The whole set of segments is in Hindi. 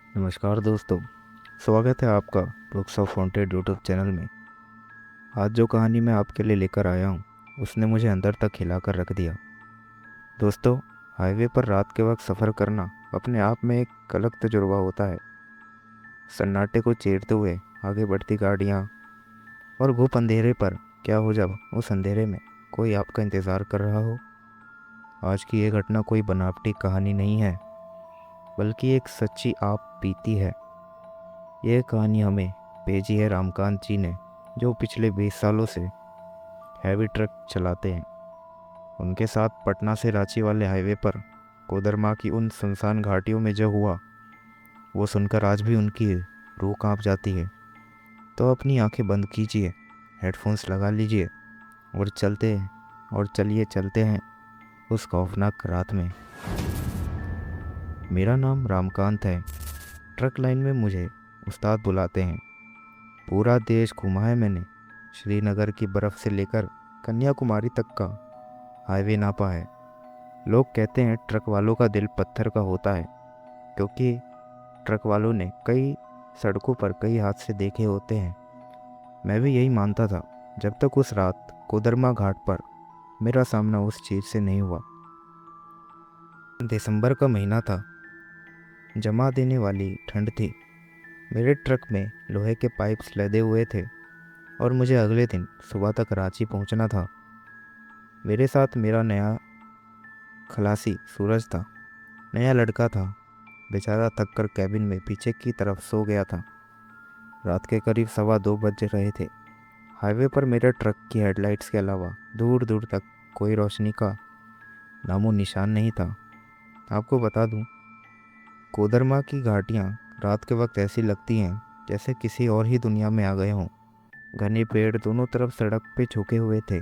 नमस्कार दोस्तों। स्वागत है आपका books of wanted YouTube channel में। आज जो कहानी मैं आपके लिए लेकर आया हूँ उसने मुझे अंदर तक हिला कर रख दिया। दोस्तों, हाईवे पर रात के वक्त सफ़र करना अपने आप में एक अलग तजुर्बा होता है। सन्नाटे को चीरते हुए आगे बढ़ती गाड़ियाँ और घुप अंधेरे पर क्या हो जब उस अंधेरे में कोई आपका इंतज़ार कर रहा हो। आज की ये घटना कोई बनावटी कहानी नहीं है, बल्कि एक सच्ची आप बीती है। यह कहानी हमें भेजी है रामकांत जी ने, जो पिछले 20 सालों से हैवी ट्रक चलाते हैं। उनके साथ पटना से रांची वाले हाईवे पर कोदरमा की उन सुनसान घाटियों में जो हुआ, वो सुनकर आज भी उनकी रूह कांप जाती है। तो अपनी आंखें बंद कीजिए, हेडफोन्स लगा लीजिए और चलते हैं उस खौफनाक रात में। मेरा नाम रामकांत है। ट्रक लाइन में मुझे उस्ताद बुलाते हैं। पूरा देश घूमा है मैंने। श्रीनगर की बर्फ़ से लेकर कन्याकुमारी तक का हाईवे नापा है। लोग कहते हैं ट्रक वालों का दिल पत्थर का होता है, क्योंकि ट्रक वालों ने कई सड़कों पर कई हादसे देखे होते हैं। मैं भी यही मानता था, जब तक उस रात कोदरमा घाट पर मेरा सामना उस चीज़ से नहीं हुआ। दिसंबर का महीना था। जमा देने वाली ठंड थी। मेरे ट्रक में लोहे के पाइप्स लदे हुए थे और मुझे अगले दिन सुबह तक रांची पहुंचना था। मेरे साथ मेरा नया खलासी सूरज था। नया लड़का था। बेचारा थक कर कैबिन में पीछे की तरफ सो गया था। रात के करीब 1:15 बज रहे थे। हाईवे पर मेरे ट्रक की हेडलाइट्स के अलावा दूर दूर तक कोई रोशनी का नामो निशान नहीं था। आपको बता दूं, कोदरमा की घाटियां रात के वक्त ऐसी लगती हैं जैसे किसी और ही दुनिया में आ गए हों। घने पेड़ दोनों तरफ सड़क पे झुके हुए थे,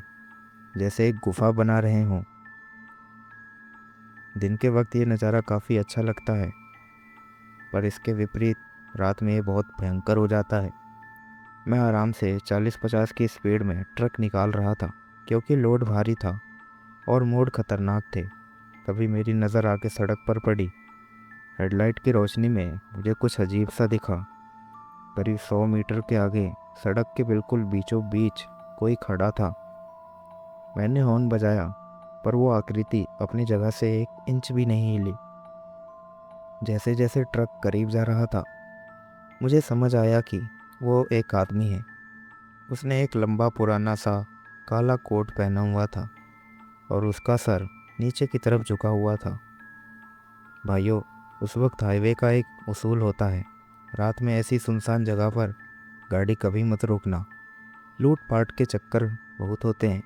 जैसे एक गुफा बना रहे हों। दिन के वक्त ये नज़ारा काफ़ी अच्छा लगता है, पर इसके विपरीत रात में ये बहुत भयंकर हो जाता है। मैं आराम से 40-50 की स्पीड में ट्रक निकाल रहा था, क्योंकि लोड भारी था और मोड़ खतरनाक थे। तभी मेरी नज़र आगे सड़क पर पड़ी। हेडलाइट की रोशनी में मुझे कुछ अजीब सा दिखा। करीब 100 मीटर के आगे सड़क के बिल्कुल बीचों बीच कोई खड़ा था। मैंने हॉर्न बजाया, पर वो आकृति अपनी जगह से 1 इंच भी नहीं हिली। जैसे जैसे ट्रक करीब जा रहा था, मुझे समझ आया कि वो एक आदमी है। उसने एक लंबा पुराना सा काला कोट पहना हुआ था और उसका सर नीचे की तरफ झुका हुआ था। भाइयों, उस वक्त हाईवे का एक उसूल होता है, रात में ऐसी सुनसान जगह पर गाड़ी कभी मत रोकना। लूट पाट के चक्कर बहुत होते हैं।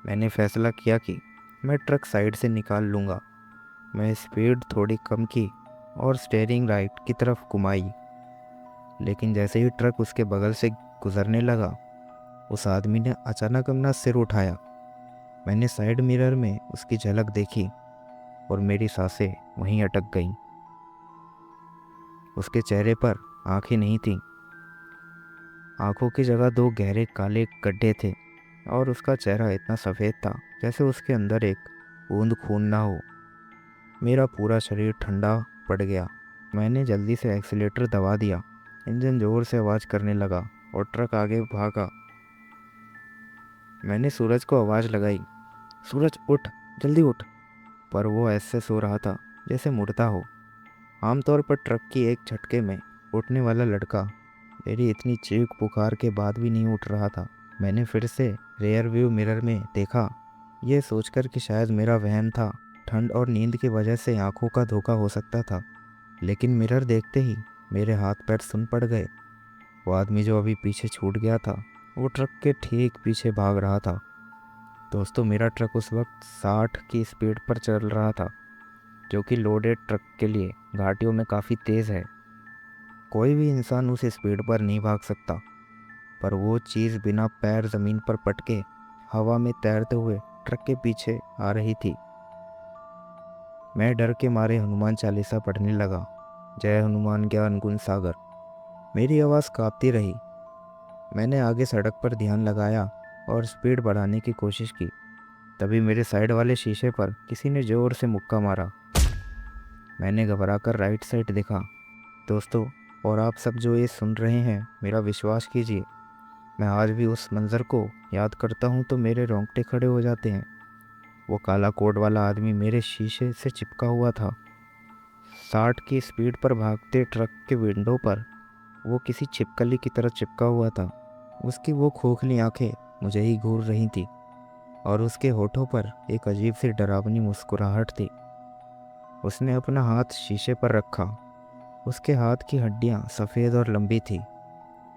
मैंने फैसला किया कि मैं ट्रक साइड से निकाल लूँगा। मैं स्पीड थोड़ी कम की और स्टीयरिंग राइट की तरफ घुमाई। लेकिन जैसे ही ट्रक उसके बगल से गुजरने लगा, उस आदमी ने अचानक अपना सिर उठाया। मैंने साइड मिरर में उसकी झलक देखी और मेरी सांसें वहीं अटक गईं। उसके चेहरे पर आंखें नहीं थीं। आंखों की जगह 2 गहरे काले गड्ढे थे और उसका चेहरा इतना सफ़ेद था जैसे उसके अंदर एक बूंद खून ना हो। मेरा पूरा शरीर ठंडा पड़ गया। मैंने जल्दी से एक्सीलेटर दबा दिया। इंजन ज़ोर से आवाज़ करने लगा और ट्रक आगे भागा। मैंने सूरज को आवाज़ लगाई, सूरज उठ, जल्दी उठ। पर वो ऐसे सो रहा था जैसे मुड़ता हो। आमतौर पर ट्रक की एक झटके में उठने वाला लड़का मेरी इतनी चीख पुकार के बाद भी नहीं उठ रहा था। मैंने फिर से रेयर व्यू मिरर में देखा, ये सोचकर कि शायद मेरा वहम था। ठंड और नींद की वजह से आंखों का धोखा हो सकता था। लेकिन मिरर देखते ही मेरे हाथ पैर सुन पड़ गए। वो आदमी जो अभी पीछे छूट गया था, वो ट्रक के ठीक पीछे भाग रहा था। दोस्तों, मेरा ट्रक उस वक्त 60 की स्पीड पर चल रहा था, जो कि लोडेड ट्रक के लिए घाटियों में काफ़ी तेज़ है। कोई भी इंसान उस स्पीड पर नहीं भाग सकता, पर वो चीज़ बिना पैर ज़मीन पर पटके हवा में तैरते हुए ट्रक के पीछे आ रही थी। मैं डर के मारे हनुमान चालीसा पढ़ने लगा, जय हनुमान ज्ञान गुण सागर। मेरी आवाज़ कांपती रही। मैंने आगे सड़क पर ध्यान लगाया और स्पीड बढ़ाने की कोशिश की। तभी मेरे साइड वाले शीशे पर किसी ने ज़ोर से मुक्का मारा। मैंने घबराकर राइट साइड देखा। दोस्तों, और आप सब जो ये सुन रहे हैं, मेरा विश्वास कीजिए, मैं आज भी उस मंज़र को याद करता हूँ तो मेरे रोंगटे खड़े हो जाते हैं। वो काला कोट वाला आदमी मेरे शीशे से चिपका हुआ था। 60 की स्पीड पर भागते ट्रक के विंडो पर वो किसी छिपकली की तरह चिपका हुआ था। उसकी वो खोखली आंखें मुझे ही घूर रही थी और उसके होठों पर एक अजीब सी डरावनी मुस्कुराहट थी। उसने अपना हाथ शीशे पर रखा। उसके हाथ की हड्डियां सफ़ेद और लंबी थी,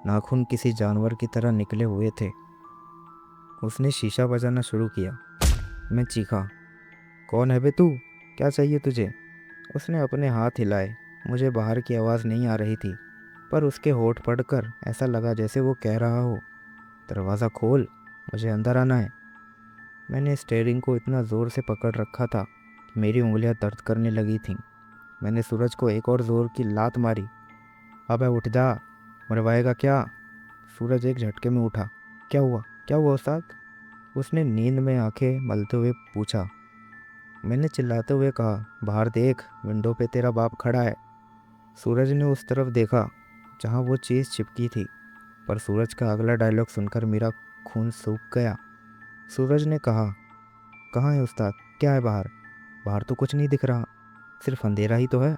नाखून किसी जानवर की तरह निकले हुए थे। उसने शीशा बजाना शुरू किया। मैं चीखा, कौन है बे तू? क्या चाहिए तुझे? उसने अपने हाथ हिलाए। मुझे बाहर की आवाज़ नहीं आ रही थी, पर उसके होठ पढ़कर ऐसा लगा जैसे वो कह रहा हो, दरवाज़ा खोल, मुझे अंदर आना है। मैंने स्टीयरिंग को इतना ज़ोर से पकड़ रखा था कि मेरी उंगलियां दर्द करने लगी थीं। मैंने सूरज को एक और ज़ोर की लात मारी। अबे उठ जा, मरवाएगा क्या? सूरज एक झटके में उठा। क्या हुआ? क्या हुआ उस्ताद? उसने नींद में आंखें मलते हुए पूछा। मैंने चिल्लाते हुए कहा, बाहर देख, विंडो पे तेरा बाप खड़ा है। सूरज ने उस तरफ देखा जहाँ वो चीज़ चिपकी थी, पर सूरज का अगला डायलॉग सुनकर मेरा खून सूख गया। सूरज ने कहा, कहाँ है उस्ताद? क्या है बाहर? बाहर तो कुछ नहीं दिख रहा, सिर्फ अंधेरा ही तो है।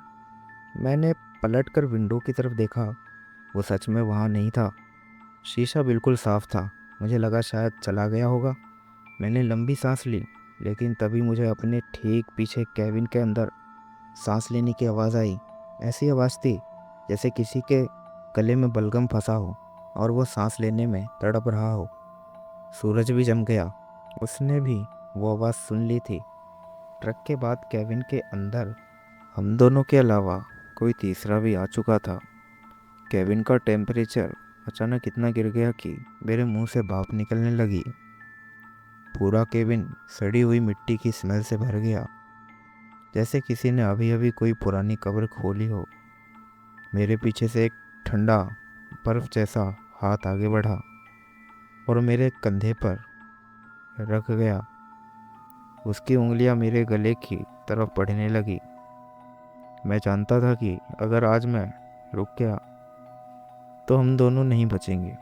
मैंने पलट कर विंडो की तरफ देखा। वो सच में वहाँ नहीं था। शीशा बिल्कुल साफ था। मुझे लगा शायद चला गया होगा। मैंने लंबी सांस ली, लेकिन तभी मुझे अपने ठीक पीछे कैबिन के अंदर सांस लेने की आवाज़ आई। ऐसी आवाज़ थी जैसे किसी के गले में बलगम फंसा हो और वो सांस लेने में तड़प रहा हो। सूरज भी जम गया। उसने भी वो आवाज़ सुन ली थी। ट्रक के बाद कैबिन के अंदर हम दोनों के अलावा कोई तीसरा भी आ चुका था। कैबिन का टेम्परेचर अचानक इतना गिर गया कि मेरे मुंह से भाप निकलने लगी। पूरा केबिन सड़ी हुई मिट्टी की स्मेल से भर गया, जैसे किसी ने अभी अभी कोई पुरानी कब्र खोली हो। मेरे पीछे से एक ठंडा बर्फ जैसा हाथ आगे बढ़ा और मेरे कंधे पर रख गया। उसकी उंगलियां मेरे गले की तरफ बढ़ने लगी। मैं जानता था कि अगर आज मैं रुक गया तो हम दोनों नहीं बचेंगे।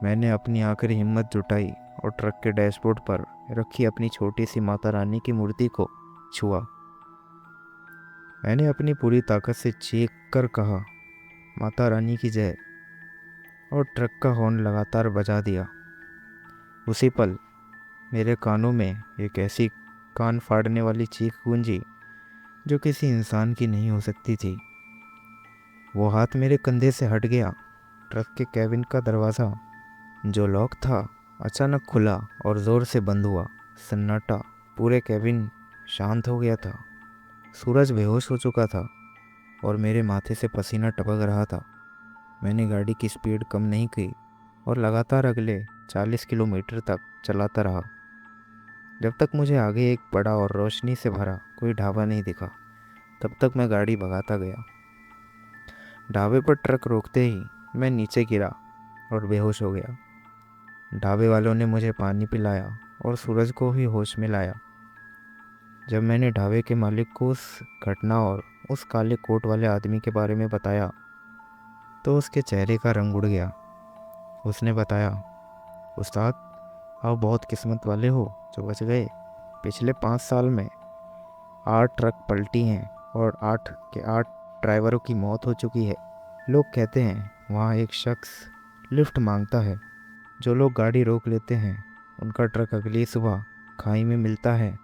मैंने अपनी आखिरी हिम्मत जुटाई और ट्रक के डैशबोर्ड पर रखी अपनी छोटी सी माता रानी की मूर्ति को छुआ। मैंने अपनी पूरी ताकत से चीख कर कहा, माता रानी की जय, और ट्रक का हॉर्न लगातार बजा दिया। उसी पल मेरे कानों में एक ऐसी कान फाड़ने वाली चीख गूंजी जो किसी इंसान की नहीं हो सकती थी। वो हाथ मेरे कंधे से हट गया। ट्रक के कैबिन का दरवाज़ा, जो लॉक था, अचानक खुला और ज़ोर से बंद हुआ। सन्नाटा, पूरे कैबिन शांत हो गया था। सूरज बेहोश हो चुका था और मेरे माथे से पसीना टपक रहा था। मैंने गाड़ी की स्पीड कम नहीं की और लगातार अगले 40 किलोमीटर तक चलाता रहा, जब तक मुझे आगे एक बड़ा और रोशनी से भरा कोई ढाबा नहीं दिखा। तब तक मैं गाड़ी भगाता गया। ढाबे पर ट्रक रोकते ही मैं नीचे गिरा और बेहोश हो गया। ढाबे वालों ने मुझे पानी पिलाया और सूरज को भी होश में लाया। जब मैंने ढाबे के मालिक को उस घटना और उस काले कोट वाले आदमी के बारे में बताया तो उसके चेहरे का रंग उड़ गया। उसने बताया, उस्ताद, आप बहुत किस्मत वाले हो जो बच गए। पिछले 5 साल में 8 ट्रक पलटी हैं और 8 के 8 ड्राइवरों की मौत हो चुकी है। लोग कहते हैं वहाँ एक शख्स लिफ्ट मांगता है। जो लोग गाड़ी रोक लेते हैं उनका ट्रक अगली सुबह खाई में मिलता है,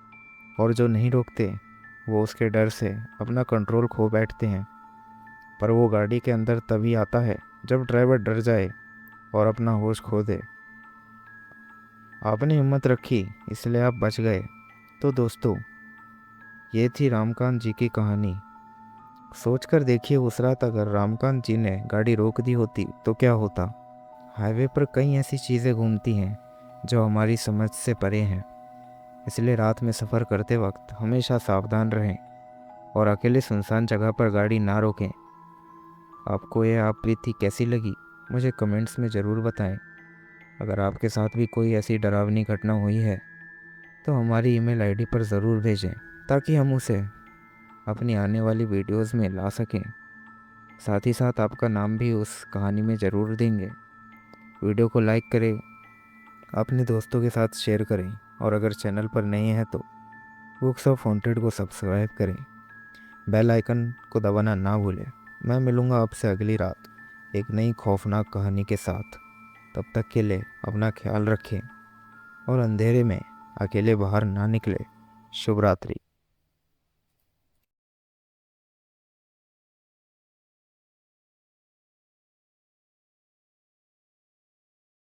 और जो नहीं रोकते वो उसके डर से अपना कंट्रोल खो बैठते हैं। पर वो गाड़ी के अंदर तभी आता है जब ड्राइवर डर जाए और अपना होश खो दे। आपने हिम्मत रखी, इसलिए आप बच गए। तो दोस्तों, ये थी रामकांत जी की कहानी। सोचकर देखिए, उस रात अगर रामकांत जी ने गाड़ी रोक दी होती तो क्या होता। हाईवे पर कई ऐसी चीज़ें घूमती हैं जो हमारी समझ से परे हैं। इसलिए रात में सफ़र करते वक्त हमेशा सावधान रहें और अकेले सुनसान जगह पर गाड़ी ना रोकें। आपको यह आप बीती कैसी लगी, मुझे कमेंट्स में ज़रूर बताएं। अगर आपके साथ भी कोई ऐसी डरावनी घटना हुई है तो हमारी ईमेल आईडी पर ज़रूर भेजें, ताकि हम उसे अपनी आने वाली वीडियोस में ला सकें। साथ ही साथ आपका नाम भी उस कहानी में ज़रूर देंगे। वीडियो को लाइक करें, अपने दोस्तों के साथ शेयर करें और अगर चैनल पर नए हैं तो बुक्स ऑफ हॉन्टेड को सब्सक्राइब करें। बेल आइकन को दबाना ना भूलें। मैं मिलूँगा आपसे अगली रात एक नई खौफनाक कहानी के साथ। तब तक के लिए अपना ख्याल रखें और अंधेरे में अकेले बाहर ना निकले। शुभ रात्रि।